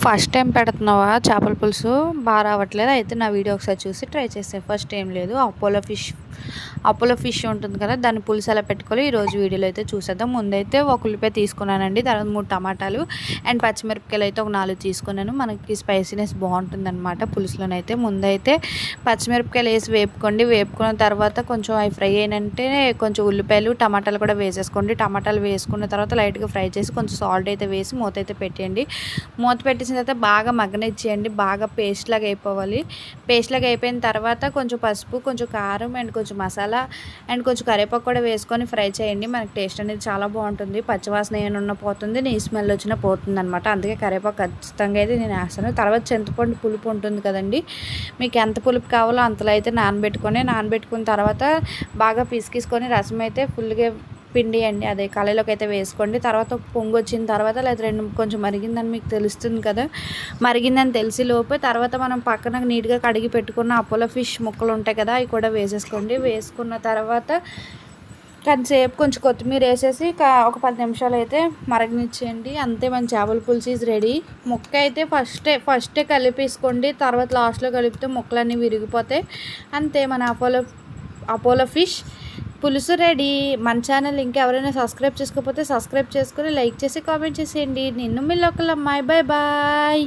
First time పెడుతున్నావా చేపల పులుసు బాగా రావట్లేదు అయితే నా వీడియో ఒకసారి చూసి ట్రై చేస్తాను. ఫస్ట్ ఏం లేదు, అపోలో ఫిష్ ఉంటుంది కదా, దాన్ని పులుసు ఎలా పెట్టుకోవాలి ఈరోజు వీడియోలో అయితే చూసేద్దాం. ముందైతే ఒక ఉల్లిపాయ తీసుకున్నానండి, తర్వాత 3 టమాటాలు అండ్ పచ్చిమిరపకాయలు అయితే ఒక 4 తీసుకున్నాను. మనకి స్పైసీనెస్ బాగుంటుంది అనమాట పులుసులోనైతే. ముందైతే పచ్చిమిరపకాయలు వేసి వేపుకున్న తర్వాత కొంచెం అవి ఫ్రై అయినంటే కొంచెం ఉల్లిపాయలు టమాటాలు కూడా వేసేసుకోండి. టమాటాలు వేసుకున్న తర్వాత లైట్గా ఫ్రై చేసి కొంచెం సాల్ట్ అయితే వేసి మూత అయితే పెట్టేయండి. మూత పెట్టేసిన తర్వాత బాగా మగ్గనిచ్చేయండి, బాగా పేస్ట్ లాగా అయిపోవాలి. పేస్ట్ లాగా అయిపోయిన తర్వాత కొంచెం పసుపు, కొంచెం కారం అండ్ కొంచెం మసాలా అండ్ కొంచెం కరివేపాకు కూడా వేసుకొని ఫ్రై చేయండి. మనకి టేస్ట్ అనేది చాలా బాగుంటుంది. పచ్చివాసన ఏమన్నా పోతుంది, నీ స్మెల్ వచ్చినా పోతుంది అనమాట. అందుకే కరివేపాకు ఖచ్చితంగా అయితే నేను వేస్తాను. తర్వాత చింతపండు పులుపు ఉంటుంది కదండి, మీకు ఎంత పులుపు కావాలో అంతలో అయితే నానబెట్టుకున్న తర్వాత బాగా పిసికిసుకొని రసం అయితే ఫుల్గా పిండి అండి అదే కళాయిలోకి అయితే వేసుకోండి. తర్వాత పొంగు వచ్చిన తర్వాత లేదా కొంచెం మరిగిందని మీకు తెలుస్తుంది కదా, మరిగిందని తెలిసి లోపు తర్వాత మనం పక్కన నీట్గా కడిగి పెట్టుకున్న అపోలో ఫిష్ ముక్కలు ఉంటాయి కదా, అవి కూడా వేసేసుకోండి. వేసుకున్న తర్వాత కొంతసేపు కొంచెం కొత్తిమీర వేసేసి ఒక 10 నిమిషాలు అయితే మరగనిచ్చేయండి. అంతే, మన చేపల పులుసు ఈజ్ రెడీ. ముక్క అయితే ఫస్టే కలిపేసుకోండి, తర్వాత లాస్ట్లో కలిపితే ముక్కలన్నీ విరిగిపోతాయి. అంతే, మన అపోలో ఫిష్ పులుసు రెడీ. మన ఛానల్ ఇంకా ఎవరైనా సబ్స్క్రైబ్ చేసుకోకపోతే సబ్స్క్రైబ్ చేసుకొని లైక్ చేసి కామెంట్ చేసేయండి. నిన్ను మీ లోకల్ అమ్మాయి. Bye bye.